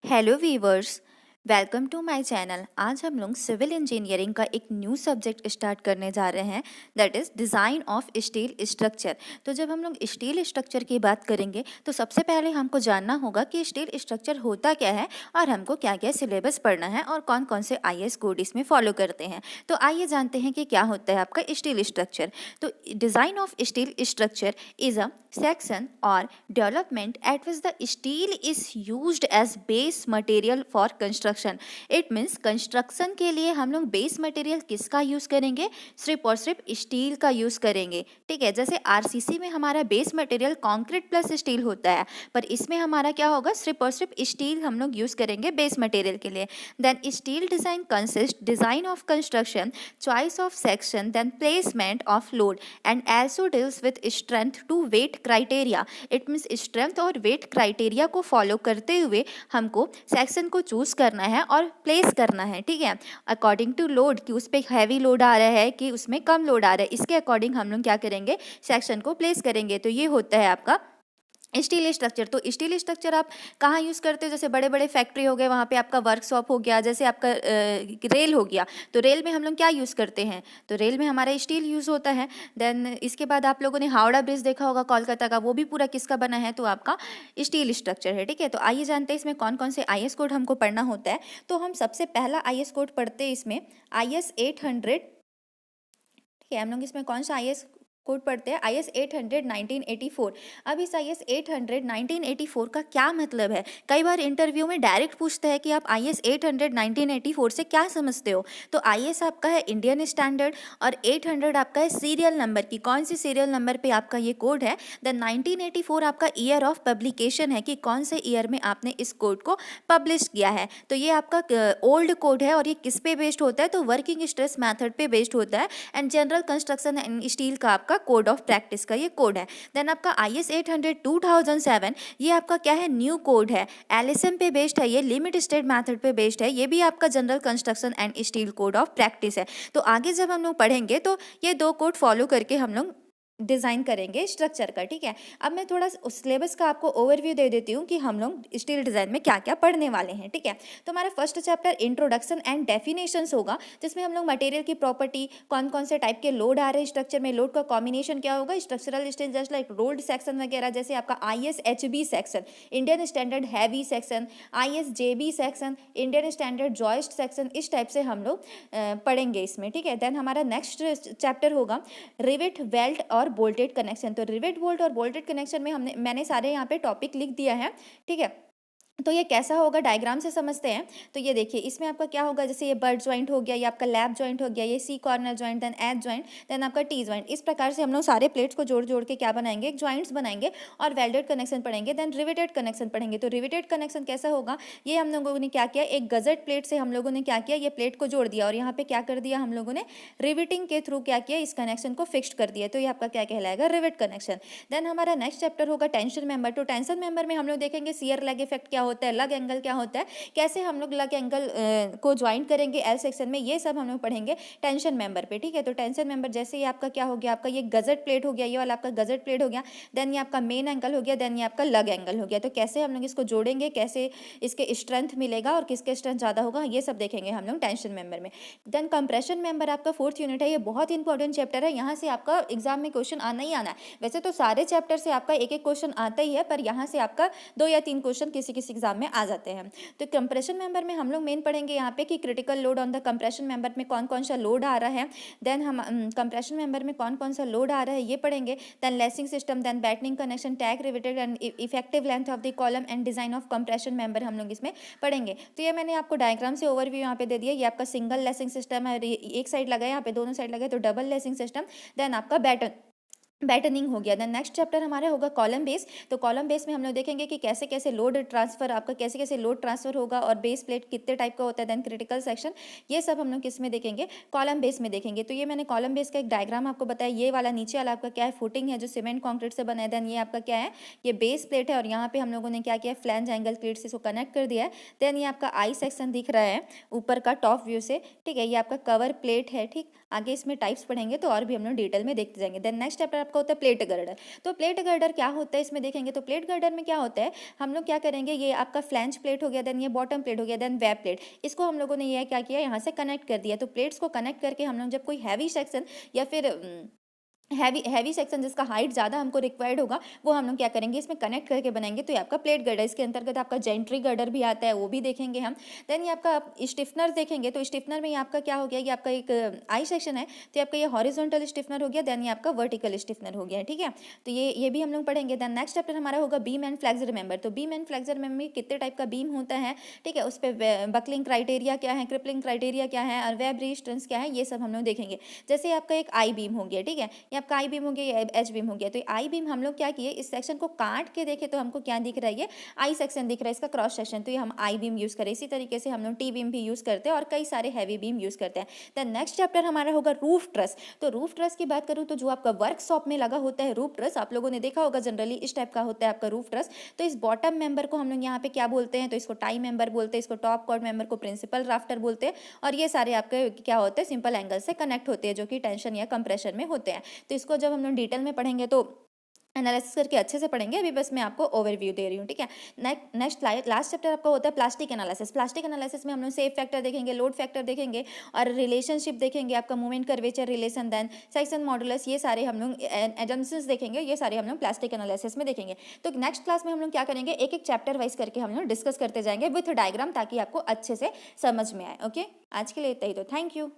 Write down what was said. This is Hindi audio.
Hello viewers, welcome to my channel. आज हम लोग सिविल इंजीनियरिंग का एक न्यू सब्जेक्ट स्टार्ट करने जा रहे हैं, that is design of steel structure. तो जब हम लोग स्टील स्ट्रक्चर की बात करेंगे तो सबसे पहले हमको जानना होगा कि स्टील स्ट्रक्चर होता क्या है और हमको क्या क्या सिलेबस पढ़ना है और कौन कौन से आईएस कोड इसमें फॉलो करते हैं। तो आइए जानते हैं कि क्या होता है आपका स्टील स्ट्रक्चर। तो design of steel structure is a section or development at which the steel is used as base material for construction. It means construction के लिए हम लोग बेस मटेरियल किसका यूज़ करेंगे? सिर्फ और सिर्फ स्टील का यूज़ करेंगे। ठीक है, जैसे आरसीसी में हमारा base material concrete plus steel होता है, पर इसमें हमारा क्या होगा? सिर्फ और सिर्फ स्टील हम लोग यूज़ करेंगे बेस मटेरियल के लिए। Then steel design consist design of construction, choice of section, then placement of load and also deals with strength to weight criteria. It means strength और weight criteria को फॉलो करते हुए हमको सेक्शन को चूज करना है और प्लेस करना है। ठीक है, अकॉर्डिंग टू लोड कि उस पर हैवी लोड आ रहा है कि उसमें कम लोड आ रहा है, इसके अकॉर्डिंग हम लोग क्या करेंगे? सेक्शन को प्लेस करेंगे। तो ये होता है आपका स्टील स्ट्रक्चर। तो स्टील स्ट्रक्चर आप कहाँ यूज़ करते हो? जैसे बड़े बड़े फैक्ट्री हो गए, वहाँ पे आपका वर्कशॉप हो गया, जैसे आपका रेल हो गया, तो रेल में हम लोग क्या यूज़ करते हैं? तो रेल में हमारा स्टील यूज़ होता है। देन इसके बाद आप लोगों ने हावड़ा ब्रिज देखा होगा कोलकाता का, वो भी पूरा किसका बना है? तो आपका स्टील स्ट्रक्चर है। ठीक है, तो आइए जानते हैं इसमें कौन कौन से आईएस कोड हमको पढ़ना होता है। तो हम सबसे पहला आईएस कोड पढ़ते हैं इसमें IS 800। ठीक है, हम लोग इसमें कौन सा आईएस कोड पढ़ते हैं? IS 800 1984। अब इस IS 800 1984 का क्या मतलब है? कई बार इंटरव्यू में डायरेक्ट पूछते हैं कि आप IS 800 1984 से क्या समझते हो? तो IS आपका है इंडियन स्टैंडर्ड और 800 आपका है सीरियल नंबर की। कौन सी सीरियल नंबर पे आपका ये कोड है? देन 1984 आपका ईयर ऑफ पब्लिकेशन है कि कौन से ईयर में आपने इस कोड को पब्लिश किया है। तो ये आपका ओल्ड कोड है और ये किस पे बेस्ड होता है? तो वर्किंग स्ट्रेस मेथड पे बेस्ड होता है and general construction and steel का आपका कोड ऑफ प्रैक्टिस का ये कोड है। देन आपका IS 800 2007, ये आपका क्या है? न्यू कोड है, एलिसम पे बेस्ड है, ये लिमिट स्टेट मेथड पे बेस्ड है, ये भी आपका general construction and steel cored of practice है। तो आगे जब हम लोग पढ़ेंगे तो ये दो कोड फॉलो करके हम लोग डिज़ाइन करेंगे स्ट्रक्चर का। ठीक है, अब मैं थोड़ा उस सिलेबस का आपको ओवरव्यू दे देती हूँ कि हम लोग स्टील डिज़ाइन में क्या क्या पढ़ने वाले हैं। ठीक है, तो हमारा first chapter introduction and definitions होगा, जिसमें हम लोग मटेरियल की प्रॉपर्टी, कौन कौन से टाइप के लोड आ रहे हैं स्ट्रक्चर में, लोड का कॉम्बिनेशन क्या होगा, structural steel just like rolled section वगैरह, जैसे आपका ISHB section, Indian standard heavy section, ISJB section, Indian standard joist section, इस टाइप से हम लोग पढ़ेंगे इसमें। ठीक है, देन हमारा नेक्स्ट चैप्टर होगा रिवेट वेल्ट और बोल्टेड कनेक्शन। तो रिवेट बोल्ट और बोल्टेड कनेक्शन में मैंने सारे यहाँ पे टॉपिक लिख दिया है। ठीक है, तो ये कैसा होगा डायग्राम से समझते हैं। तो ये देखिए, इसमें आपका क्या होगा? जैसे ये बट जॉइंट हो गया, ये आपका लैप जॉइंट हो गया, ये C corner joint, then edge joint, then आपका टी जॉइंट। इस प्रकार से हम लोग सारे प्लेट्स को जोड़ जोड़ के क्या बनाएंगे? एक जॉइंट्स बनाएंगे और वेल्डेड कनेक्शन पढ़ेंगे। देन रिवेटेड कनेक्शन पढ़ेंगे। तो रिवेटेड कनेक्शन कैसा होगा? ये हम लोगों ने क्या किया? एक गजट प्लेट से हम लोगों ने क्या किया? ये प्लेट को जोड़ दिया और यहाँ पे क्या कर दिया हम लोगों ने? रिवेटिंग के थ्रू क्या किया? इस कनेक्शन को फिक्स्ड कर दिया। तो ये आपका क्या कहलाएगा? Rivet connection. देन हमारा नेक्स्ट चैप्टर होगा टेंशन मेंबर। तो टेंशन मेंबर में हम लोग देखेंगे शियर लेग इफेक्ट क्या होता है, लग एंगल क्या होता है, कैसे हम लोग लग एंगल को ज्वाइन करेंगे एल सेक्शन में, ये सब हम लोग पढ़ेंगे टेंशन मेंबर पे। ठीक है, तो टेंशन मेंबर जैसे ये आपका क्या हो गया? आपका ये गजट प्लेट हो गया, ये वाला आपका गजट प्लेट हो गया, देन ये आपका मेन एंगल हो गया, देन ये आपका लग एंगल हो गया। तो कैसे हम लोग इसको जोड़ेंगे, कैसे इसके स्ट्रेंथ मिलेगा और किसके स्ट्रेंथ ज़्यादा होगा, ये सब देखेंगे हम लोग टेंशन मेंबर में। देन कंप्रेशन मेंबर आपका फोर्थ यूनिट है, ये बहुत इंपॉर्टेंट चैप्टर है, यहाँ से आपका एग्जाम में क्वेश्चन आना ही आना है। वैसे तो सारे चैप्टर से आपका एक एक क्वेश्चन आता ही है, पर यहाँ से आपका 2 या 3 क्वेश्चन किसी किसी एग्जाम में आ जाते हैं। तो कंप्रेशन मेंबर में हम लोग मेन पढ़ेंगे यहाँ पे कि critical load on the compression member में कौन कौन सा लोड आ रहा है, देन हम कंप्रेशन मेंबर में कौन कौन सा लोड आ रहा है ये पढ़ेंगे, then lacing system, then battening connection, tag riveted and effective length of the column and design of compression member हम लोग इसमें पढ़ेंगे। तो ये मैंने आपको डायग्राम से ओवरव्यू यहाँ पे दे दिया। ये आपका सिंगल लेसिंग सिस्टम है, एक साइड लगा है, यहाँ पे दोनों साइड लगा है, तो डबल लेसिंग सिस्टम, देन आपका बैटनिंग हो गया। देन नेक्स्ट चैप्टर हमारा होगा कॉलम बेस। तो कॉलम बेस में हम लोग देखेंगे कि कैसे कैसे लोड ट्रांसफर आपका कैसे कैसे लोड ट्रांसफर होगा और बेस प्लेट कितने टाइप का होता है, देन क्रिटिकल सेक्शन, ये सब हम लोग किस में देखेंगे? कॉलम बेस में देखेंगे। तो ये मैंने कॉलम बेस का एक डायग्राम आपको बताया। ये वाला नीचे वाला आपका क्या है? फुटिंग है जो सीमेंट कॉन्क्रीट से बना है। देन ये आपका क्या है? ये बेस प्लेट है और यहाँ पे हम लोगों ने क्या किया? फ्लैंज एंगल क्लीट से इसको कनेक्ट कर दिया है। देन ये आपका आई सेक्शन दिख रहा है ऊपर का टॉप व्यू से। ठीक है, ये आपका कवर प्लेट है। ठीक, आगे इसमें टाइप्स पढ़ेंगे तो और भी हम लोग डिटेल में देखते जाएंगे। देन नेक्स्ट चैप्टर आपका आपका होता है प्लेट गर्डर। तो प्लेट गर्डर क्या होता है इसमें देखेंगे तो प्लेट गर्डर में क्या होता है, हम लोग क्या करेंगे, ये आपका फ्लैंज प्लेट हो गया, देन ये बॉटम प्लेट हो गया, देन वेब प्लेट, इसको हम लोगों ने ये क्या किया, यहाँ से कनेक्ट कर दिया। तो प्लेट्स को कनेक्ट करके हम लोग जब कोई हैवी सेक्शन या फिर हैवी हैवी सेक्शन जिसका हाइट ज़्यादा हमको रिक्वायर्ड होगा, वो हम लोग क्या करेंगे, इसमें कनेक्ट करके बनाएंगे। तो ये आपका प्लेट गर्डर, इसके अंतर्गत आपका जेंट्री गर्डर भी आता है, वो भी देखेंगे हम। देन ये आपका स्टिफनर देखेंगे, तो स्टिफनर में ये आपका क्या हो गया, ये आपका एक आई सेक्शन है, तो ये आपका ये हॉरिजॉन्टल स्टिफनर हो गया, देन ये आपका वर्टिकल स्टिफनर हो गया, ठीक है। तो ये भी हम लोग पढ़ेंगे। देन नेक्स्ट चैप्टर हमारा होगा बीम एंड फ्लेक्सर मेंबर। तो बीम एंड फ्लेक्सर मेंबर में कितने टाइप का बीम होता है, ठीक है, उस पर बकलिंग क्राइटेरिया क्या है, क्रिपलिंग क्राइटेरिया क्या है, और वेब रेजिस्टेंस क्या है, ये सब हम लोग देखेंगे। जैसे आपका एक आई बीम हो गया, ठीक है, ये आपका आई बीम हो गया, एच बीम हो गया। तो आई बीम हम लोग क्या किए, इस सेक्शन को काट के देखे तो हमको क्या दिख रहा है, ये आई सेक्शन दिख रहा है, इसका क्रॉस सेक्शन, तो ये हम आई बीम यूज करें। इसी तरीके से हम लोग टी बीम भी यूज करते हैं और कई सारे हैवी बीम यूज करते हैं। देन नेक्स्ट चैप्टर हमारा होगा रूफ ट्रस। तो रूफ ट्रस की बात करूँ तो जो आपका वर्कशॉप में लगा होता है रूफ ट्रस, आप लोगों ने देखा होगा जनरली इस टाइप का होता है आपका रूफ ट्रस। तो इस बॉटम मेंबर को हम लोग यहाँ पे क्या बोलते हैं, तो इसको टाई मेंबर बोलते हैं, इसको टॉप कॉर्ड मेंबर को प्रिंसिपल राफ्टर बोलते हैं, और ये सारे आपके क्या होते हैं, सिंपल एंगल से कनेक्ट होते हैं, जो कि टेंशन या कंप्रेशन में होते हैं। तो इसको जब हम लोग डिटेल में पढ़ेंगे तो एनालिसिस करके अच्छे से पढ़ेंगे। अभी बस मैं आपको ओवरव्यू दे रही हूँ, ठीक है। नेक्स्ट लास्ट चैप्टर आपका होता है प्लास्टिक एनालिसिस। प्लास्टिक एनालिसिस में हम लोग सेफ फैक्टर देखेंगे, लोड फैक्टर देखेंगे, और रिलेशनशिप देखेंगे, आपका movement curvature relation, then section modulus, ये सारे हम लोग एडम्सन्स देखेंगे, ये सारे हम लोग प्लास्टिक एनालिसिस में देखेंगे। तो नेक्स्ट क्लास में हम लोग क्या करेंगे, एक एक चैप्टर वाइज करके हम लोग डिस्कस करते जाएंगे विथ डायग्राम, ताकि आपको अच्छे से समझ में आए। ओके, आज के लिए इतना ही, तो थैंक यू।